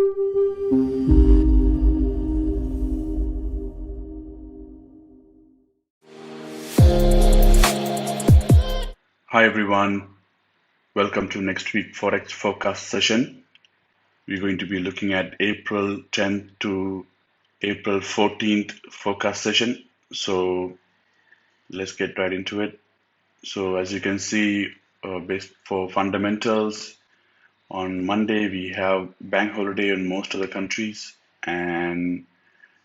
Hi everyone, welcome to next week Forex forecast session. We're going to be looking at April 10th to April 14th forecast session. So let's get right into it. So as you can see, based for fundamentals, on Monday we have bank holiday in most of the countries, and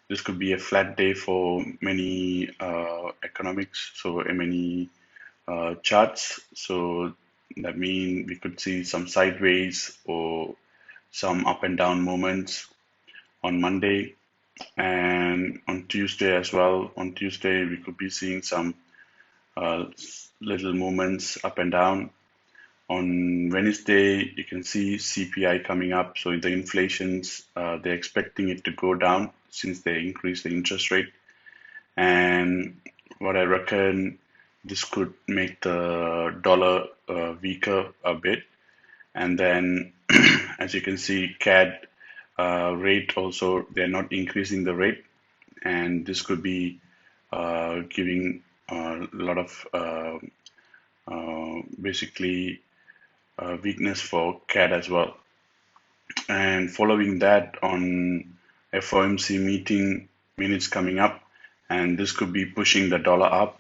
this could be a flat day for many economics, so many charts. So that means we could see some sideways or some up and down moments on Monday and on Tuesday as well. On Tuesday, we could be seeing some uh, little movements up and down. On Wednesday, you can see CPI coming up. So the inflations, they're expecting it to go down since they increased the interest rate. And what I reckon, this could make the dollar weaker a bit. And then, as you can see, CAD rate also, they're not increasing the rate, and this could be giving a lot of basically weakness for CAD as well. And following that, on FOMC meeting minutes coming up, and this could be pushing the dollar up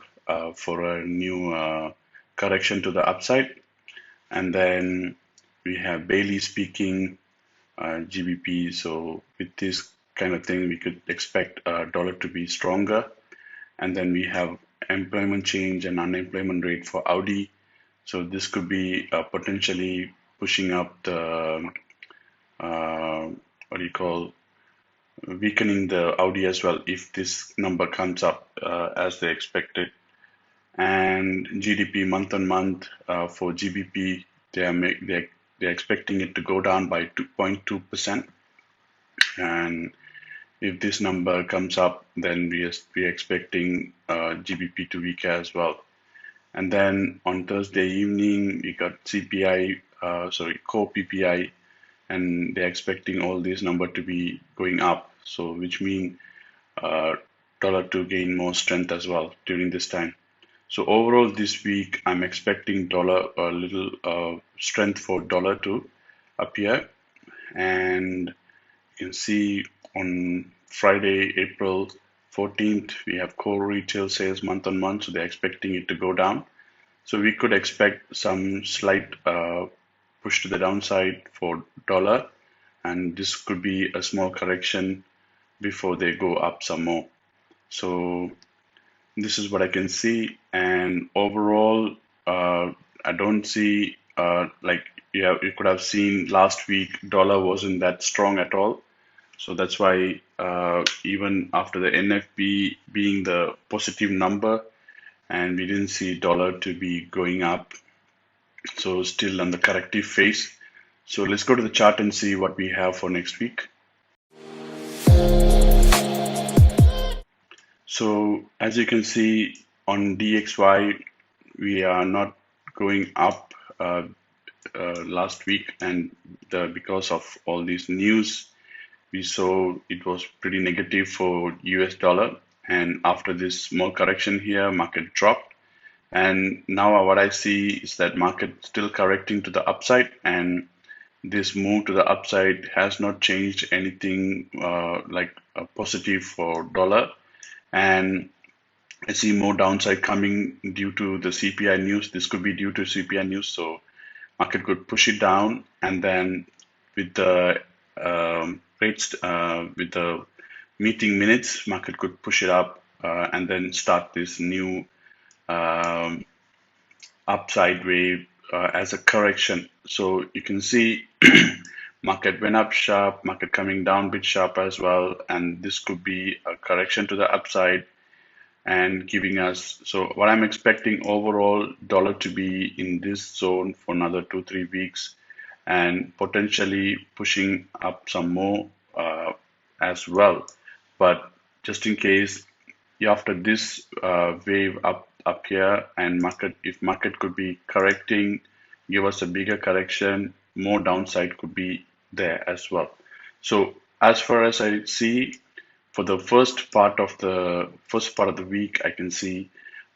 for a new correction to the upside. And then we have Bailey speaking, GBP. So with this kind of thing, we could expect dollar to be stronger. And then we have employment change and unemployment rate for Audi. So this could be potentially pushing up the what do you call, weakening the Audi as well if this number comes up as they expected. And GDP month on month for GBP, they're expecting it to go down by 2.2%. And if this number comes up, then we are expecting GBP to weaken as well. And then on Thursday evening, we got CPI, core PPI, and they're expecting all these numbers to be going up. So which means dollar to gain more strength as well during this time. So overall this week, I'm expecting dollar a little strength for dollar to appear. And you can see on Friday, April 14th, we have core retail sales month on month, so they're expecting it to go down. So we could expect some slight push to the downside for dollar, and this could be a small correction before they go up some more. So this is what I can see, and overall, I don't see you could have seen last week dollar wasn't that strong at all. So that's why even after the NFP being the positive number, and we didn't see dollar to be going up, so still on the corrective phase. So let's go to the chart and see what we have for next week. So as you can see on DXY, we are not going up last week, and because of all these news, we saw it was pretty negative for US dollar. And after this small correction here, market dropped. And now what I see is that market still correcting to the upside, and this move to the upside has not changed anything like a positive for dollar. And I see more downside coming due to the CPI news. This could be due to CPI news, so market could push it down, and then with the rates with the meeting minutes, market could push it up and then start this new upside wave as a correction. So you can see market went up sharp, market coming down a bit sharp as well, and this could be a correction to the upside and giving us, so what I'm expecting overall dollar to be in this zone for another 2-3 weeks, and potentially pushing up some more as well. But just in case, after this wave up here, and if market could be correcting, give us a bigger correction, more downside could be there as well. So as far as I see, for the first part of the week, I can see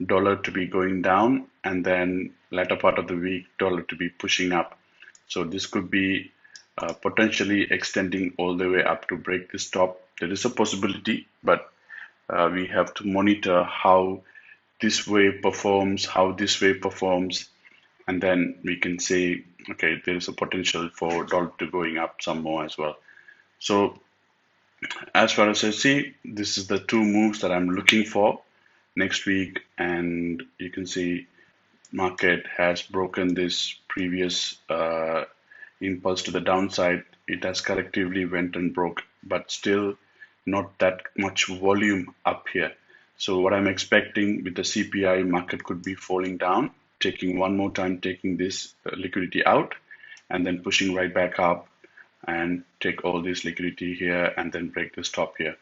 dollar to be going down, and then latter part of the week, dollar to be pushing up. So this could be potentially extending all the way up to break this top. There is a possibility, but we have to monitor how this wave performs, how this wave performs, and then we can say, okay, there is a potential for dollar to going up some more as well. So as far as I see, this is the two moves that I'm looking for next week, and you can see market has broken this previous impulse to the downside. It has collectively went and broke, but still not that much volume up here. So what I'm expecting with the CPI, market could be falling down, taking one more time, taking this liquidity out, and then pushing right back up and take all this liquidity here and then break this top here.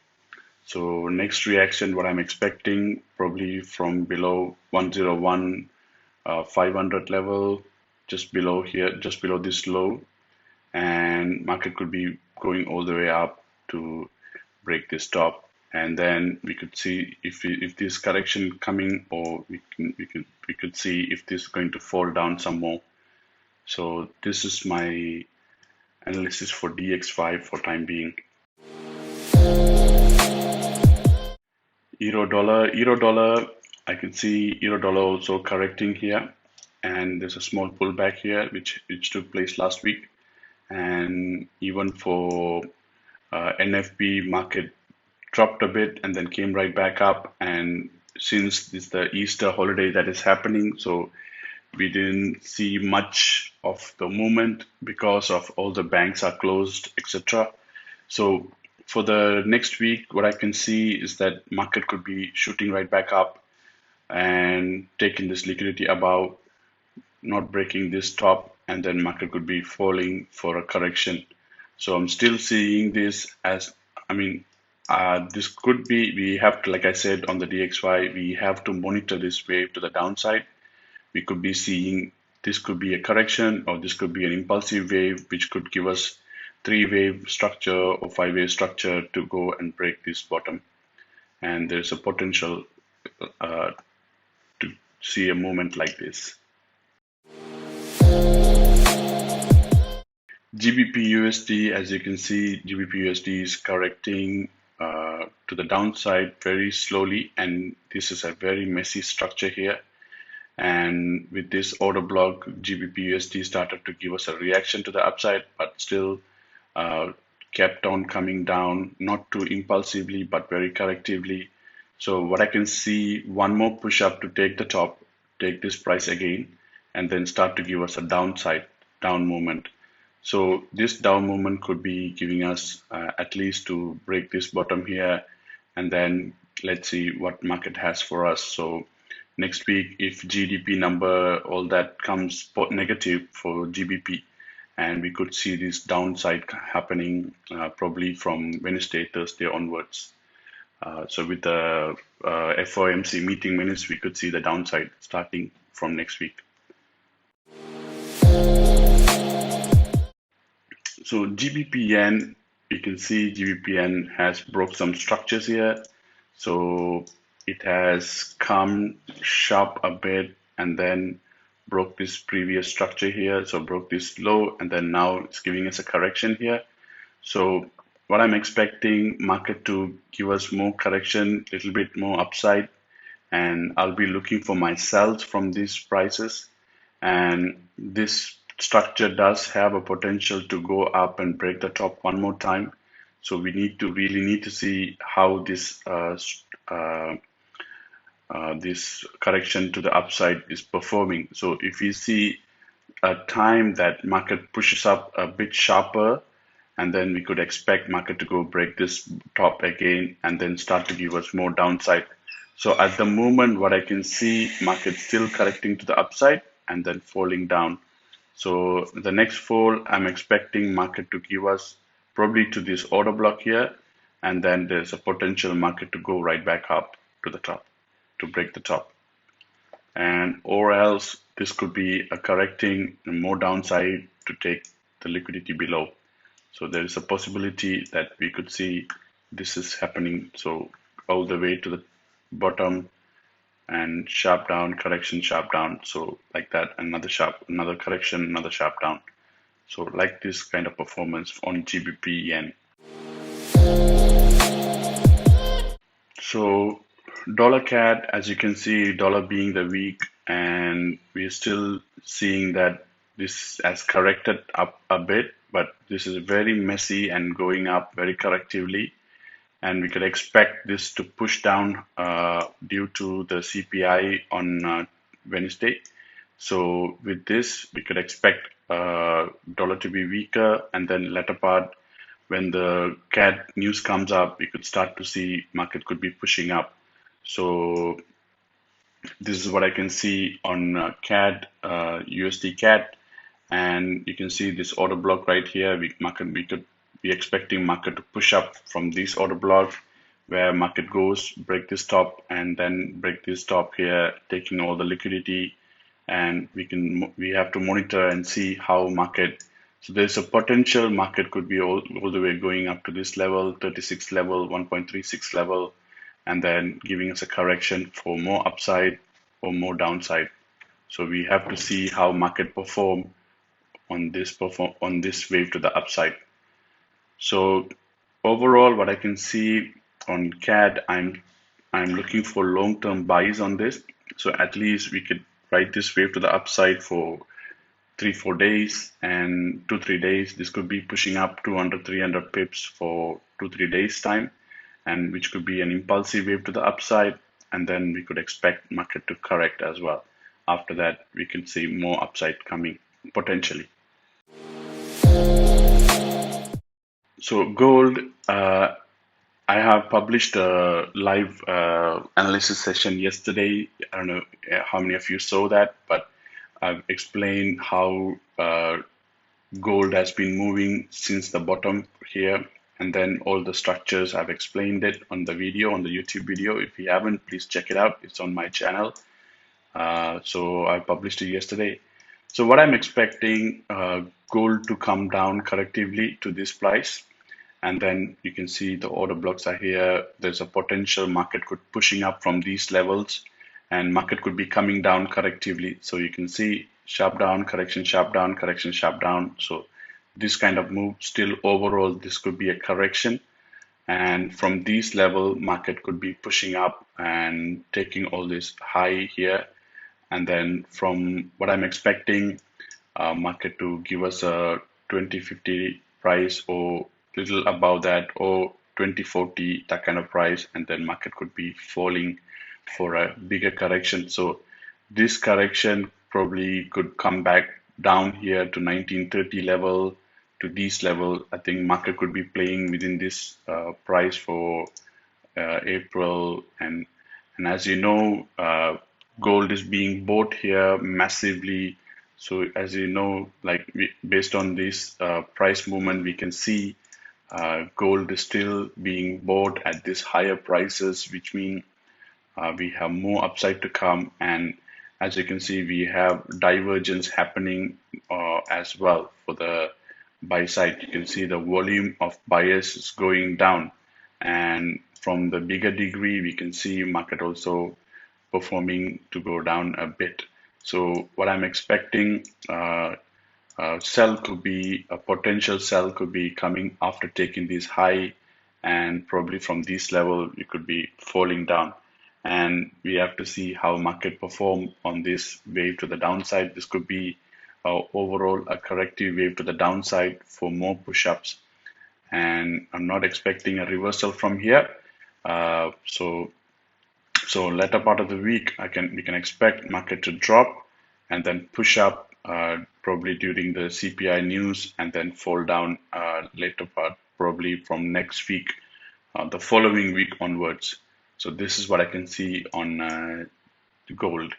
So next reaction, what I'm expecting, probably from below 101 500 level, just below here, just below this low, and market could be going all the way up to break this top, and then we could see if this correction coming, or we could see if this is going to fall down some more. So this is my analysis for DXY for time being. Euro dollar, I can see euro dollar also correcting here, and there's a small pullback here which took place last week, and even for NFP market dropped a bit and then came right back up, and since this is the Easter holiday that is happening, so we didn't see much of the movement because of all the banks are closed, etc. So for the next week, what I can see is that market could be shooting right back up and taking this liquidity above, not breaking this top, and then market could be falling for a correction. So I'm still seeing this as, I mean, this could be, we have to, like I said on the DXY, we have to monitor this wave to the downside. We could be seeing this could be a correction, or this could be an impulsive wave, which could give us 3-wave structure or 5-wave structure to go and break this bottom. And there's a potential to see a movement like this. GBPUSD, as you can see, GBPUSD is correcting to the downside very slowly, and this is a very messy structure here. And with this order block, GBPUSD started to give us a reaction to the upside, but still kept on coming down, not too impulsively, but very correctively. So what I can see, one more push up to take the top, take this price again, and then start to give us a downside, down movement. So this down movement could be giving us at least to break this bottom here, and then let's see what market has for us. So next week, if GDP number, all that comes negative for GBP, and we could see this downside happening probably from Wednesday, Thursday onwards. So with the FOMC meeting minutes, we could see the downside starting from next week. So GBP yen, you can see GBP yen has broke some structures here. So it has come sharp a bit and then broke this previous structure here. So broke this low, and then now it's giving us a correction here. So what I'm expecting, market to give us more correction, little bit more upside, and I'll be looking for my sells from these prices. And this structure does have a potential to go up and break the top one more time. So we really need to see how this this correction to the upside is performing. So if we see a time that market pushes up a bit sharper, and then we could expect market to go break this top again and then start to give us more downside. So at the moment, what I can see, market still correcting to the upside and then falling down. So the next fall, I'm expecting market to give us probably to this order block here, and then there's a potential market to go right back up to the top, to break the top. And or else this could be a correcting more downside to take the liquidity below. So there is a possibility that we could see this is happening. So all the way to the bottom and sharp down, correction, sharp down. So like that, another sharp, another correction, another sharp down. So like this kind of performance on GBP yen. So dollar CAD, as you can see, dollar being the weak, and we're still seeing that this has corrected up a bit, but this is very messy and going up very correctively. And we could expect this to push down due to the CPI on Wednesday. So with this, we could expect dollar to be weaker, and then latter part, when the CAD news comes up, we could start to see market could be pushing up. So this is what I can see on CAD, USDCAD, and you can see this order block right here. We could be expecting market to push up from this order block, where market goes, break this top, and then break this top here, taking all the liquidity, and we have to monitor and see how market. So there's a potential market could be all the way going up to this level, 36 level, 1.36 level, and then giving us a correction for more upside or more downside. So we have to see how market perform on this wave to the upside. So overall, what I can see on CAD, I'm looking for long-term buys on this. So at least we could ride this wave to the upside for 3-4 days, and 2-3 days. This could be pushing up 200-300 pips for 2-3 days time, and which could be an impulsive wave to the upside, and then we could expect market to correct as well. After that, we can see more upside coming potentially. So gold, I have published a live analysis session yesterday. I don't know how many of you saw that, but I've explained how gold has been moving since the bottom here, and then all the structures. I've explained it on the video, on the YouTube video. If you haven't, please check it out. It's on my channel. So I published it yesterday. So what I'm expecting, gold to come down correctively to this price, and then you can see the order blocks are here. There's a potential market could pushing up from these levels, and market could be coming down correctively. So you can see sharp down, correction, sharp down, correction, sharp down. So this kind of move, still overall, this could be a correction. And from this level, market could be pushing up and taking all this high here. And then from what I'm expecting, market to give us a 2050 price or little above that, or 2040, that kind of price, and then market could be falling for a bigger correction. So this correction probably could come back down here to 1930 level, to this level. I think market could be playing within this price for April, and as you know, gold is being bought here massively. So as you know, like based on this price movement, we can see gold is still being bought at these higher prices, which mean we have more upside to come. And as you can see, we have divergence happening as well for the buy side. You can see the volume of buyers is going down, and from the bigger degree, we can see market also performing to go down a bit. So what I'm expecting, sell could be a potential sell could be coming after taking this high, and probably from this level it could be falling down, and we have to see how market perform on this wave to the downside. This could be overall a corrective wave to the downside for more push-ups, and I'm not expecting a reversal from here. So latter part of the week, we can expect market to drop and then push up probably during the CPI news, and then fall down later part, probably from next week, the following week onwards. So this is what I can see on gold.